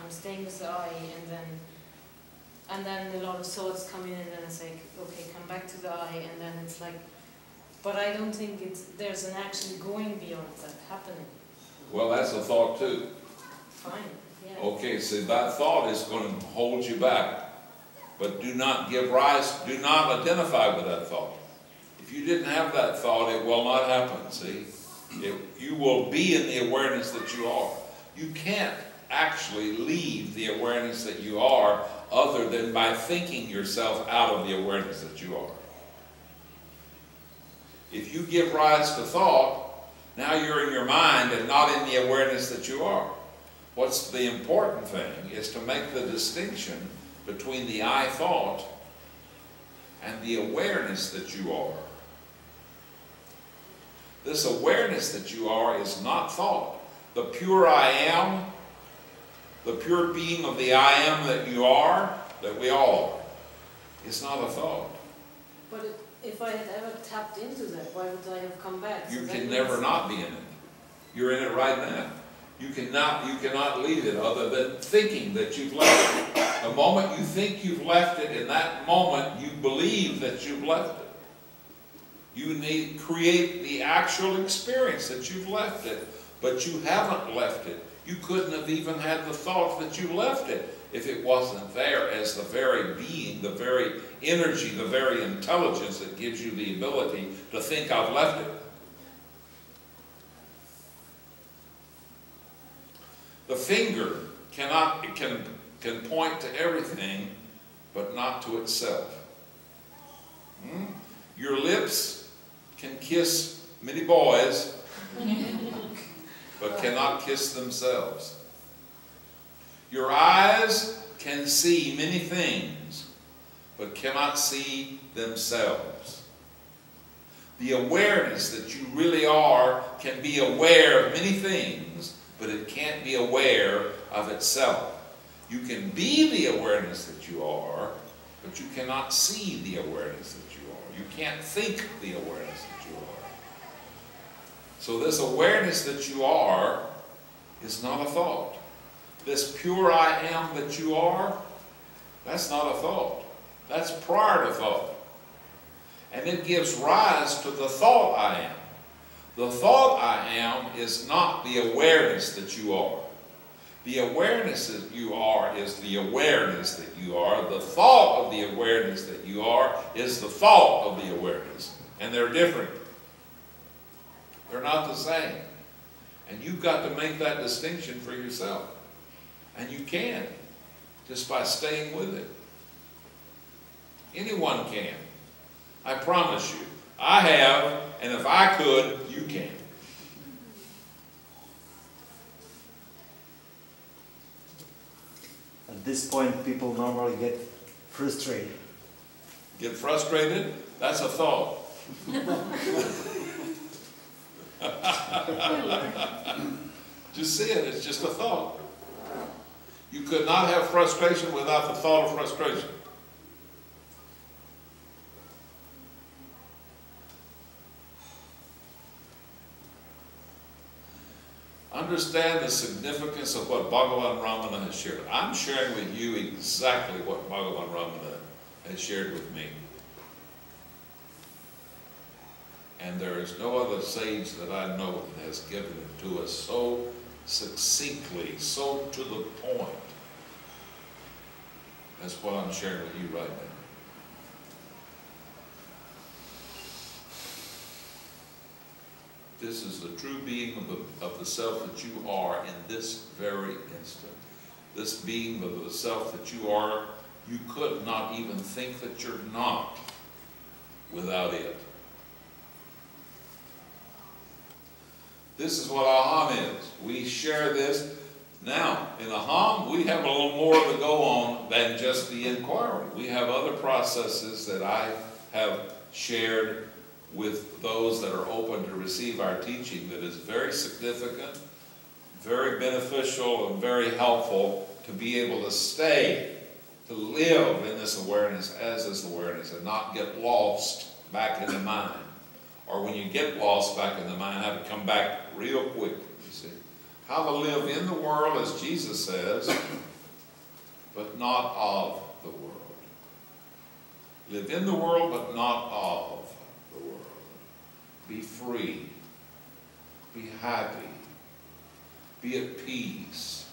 I'm staying with the I, and then a lot of thoughts come in, and then it's like, okay, come back to the I, and then it's like, but I don't think there's an action going beyond that happening. Well, that's a thought too. Fine, yeah. Okay, so that thought is going to hold you back. But do not give rise, do not identify with that thought. If you didn't have that thought, it will not happen, see? You will be in the awareness that you are. You can't actually leave the awareness that you are other than by thinking yourself out of the awareness that you are. If you give rise to thought, now you're in your mind and not in the awareness that you are. What's the important thing is to make the distinction between the I thought and the awareness that you are. This awareness that you are is not thought. The pure I am, the pure being of the I am that you are, that we all are, is not a thought. But if I had ever tapped into that, why would I have come back? You can never not be in it. You're in it right now. You cannot leave it other than thinking that you've left it. The moment you think you've left it, in that moment you believe that you've left it. You need to create the actual experience that you've left it, but you haven't left it. You couldn't have even had the thought that you left it if it wasn't there as the very being, the very energy, the very intelligence that gives you the ability to think I've left it. The finger can point to everything, but not to itself. Your lips can kiss many boys, but cannot kiss themselves. Your eyes can see many things, but cannot see themselves. The awareness that you really are can be aware of many things, but it can't be aware of itself. You can be the awareness that you are, but you cannot see the awareness that you are. You can't think the awareness that you are. So this awareness that you are is not a thought. This pure I am that you are, that's not a thought. That's prior to thought. And it gives rise to the thought I am. The thought I am is not the awareness that you are. The awareness that you are is the awareness that you are. The thought of the awareness that you are is the thought of the awareness. And they're different. They're not the same. And you've got to make that distinction for yourself. And you can, just by staying with it. Anyone can. I promise you. I have, and if I could, you can. At this point, people normally get frustrated. Get frustrated? That's a thought. Just see it, it's just a thought. You could not have frustration without the thought of frustration. Understand the significance of what Bhagavan Ramana has shared. I'm sharing with you exactly what Bhagavan Ramana has shared with me. And there is no other sage that I know that has given it to us so succinctly, so to the point. That's what I'm sharing with you right now. This is the true being of the self that you are in this very instant. This being of the self that you are, you could not even think that you're not without it. This is what AHAM is. We share this. Now, in AHAM, we have a little more to go on than just the inquiry. We have other processes that I have shared with those that are open to receive our teaching that is very significant, very beneficial, and very helpful to be able to stay, to live in this awareness as this awareness and not get lost back in the mind. Or when you get lost back in the mind, have to come back real quick, you see. How to live in the world, as Jesus says, but not of the world. Live in the world, but not of the world. Be free. Be happy. Be at peace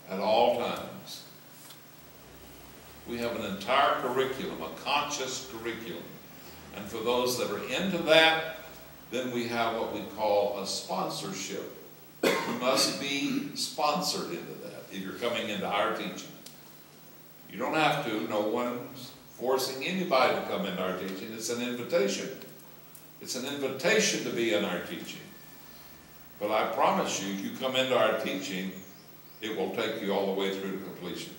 at all times. We have an entire curriculum, a conscious curriculum. And for those that are into that, then we have what we call a sponsorship. You must be sponsored into that if you're coming into our teaching. You don't have to. No one's forcing anybody to come into our teaching. It's an invitation. It's an invitation to be in our teaching. But I promise you, if you come into our teaching, it will take you all the way through to completion.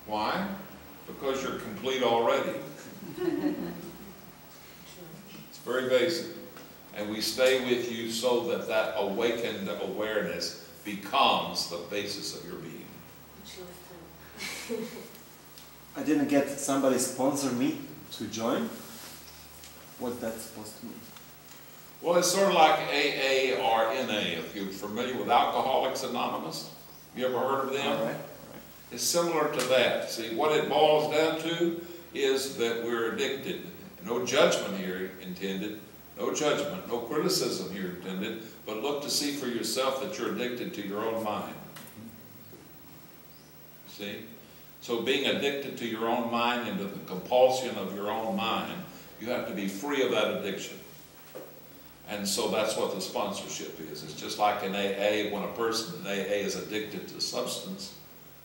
Why? Because you're complete already. It's very basic. And we stay with you so that that awakened awareness becomes the basis of your being. I didn't get somebody sponsor me to join. What's that supposed to mean? Well, it's sort of like AA or NA. If you're familiar with Alcoholics Anonymous, you ever heard of them? All right. It's similar to that. See, what it boils down to is that we're addicted. No judgment here intended. No judgment, no criticism here intended. But look to see for yourself that you're addicted to your own mind. See? So being addicted to your own mind and to the compulsion of your own mind, you have to be free of that addiction. And so that's what the sponsorship is. It's just like in AA, when a person in AA is addicted to substance,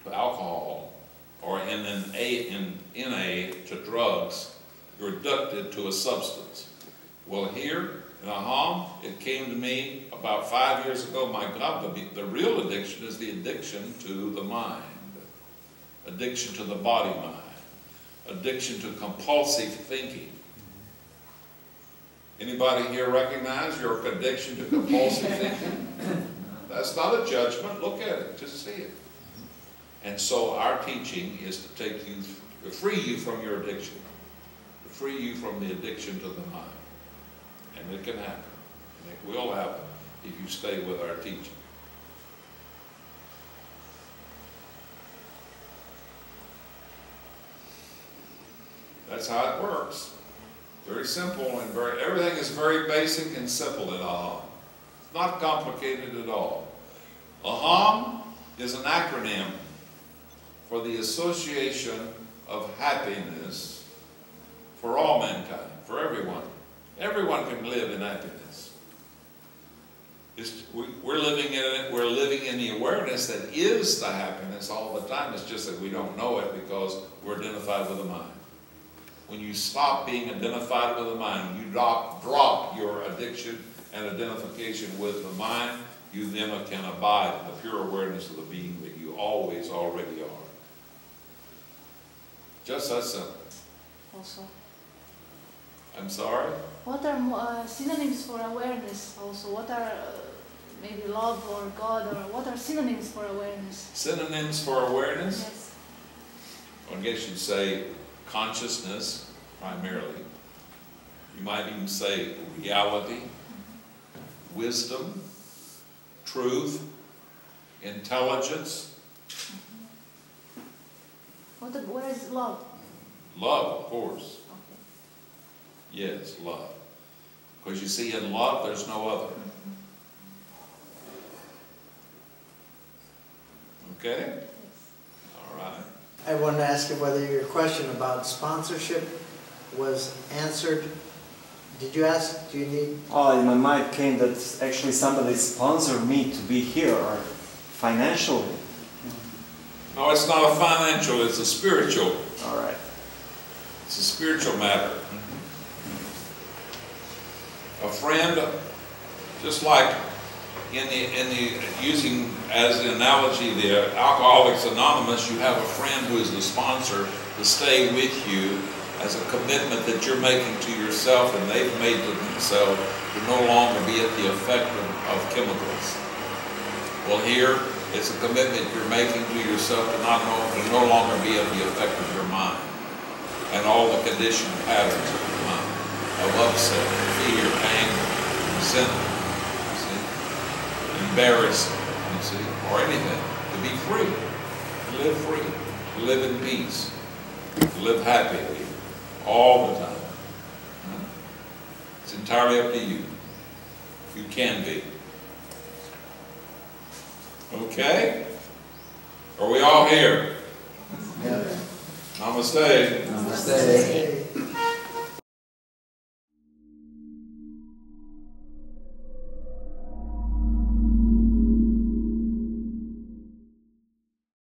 to alcohol, or in NA to drugs, you're addicted to a substance. Well, here in AHAM, it came to me about 5 years ago, my God, the real addiction is the addiction to the mind. Addiction to the body mind. Addiction to compulsive thinking. Anybody here recognize your addiction to compulsive thinking? That's not a judgment. Look at it. Just see it. And so our teaching is to take you, to free you from your addiction. To free you from the addiction to the mind. And it can happen. And it will happen if you stay with our teaching. That's how it works. Very simple and everything is very basic and simple at AHAM. It's not complicated at all. AHAM is an acronym for the Association of Happiness for all mankind, for everyone. Everyone can live in happiness. We're living in it. We're living in the awareness that is the happiness all the time. It's just that we don't know it because we're identified with the mind. When you stop being identified with the mind, you drop your addiction and identification with the mind, you then can abide in the pure awareness of the being that you always already are. Just that simple. Also, I'm sorry? what are synonyms for awareness also? What are maybe love or God, or what are synonyms for awareness? Synonyms for awareness? Yes. Well, I guess you'd say consciousness, primarily. You might even say reality, wisdom, truth, intelligence. Where is love? Love, of course. Okay. Yes, love. Because you see, in love, there's no other. Okay? Yes. All right. I wanted to ask you whether your question about sponsorship was answered. Did you ask, do you need... Oh, in my mind came that actually somebody sponsored me to be here, or financially. No, it's not a financial, it's a spiritual. All right. It's a spiritual matter. A friend, just like using as an analogy the Alcoholics Anonymous, you have a friend who is the sponsor to stay with you as a commitment that you're making to yourself and they've made to themselves to no longer be at the effect of chemicals. Well, here it's a commitment you're making to yourself to no longer be at the effect of your mind and all the conditioned patterns of your mind, of upset, fear, anger, resentment, embarrassment, you see, or anything. to be free, to live free, to live in peace, to live happily all the time. It's entirely up to you. You can be. Okay? Are we all here? Yeah. Namaste. Namaste.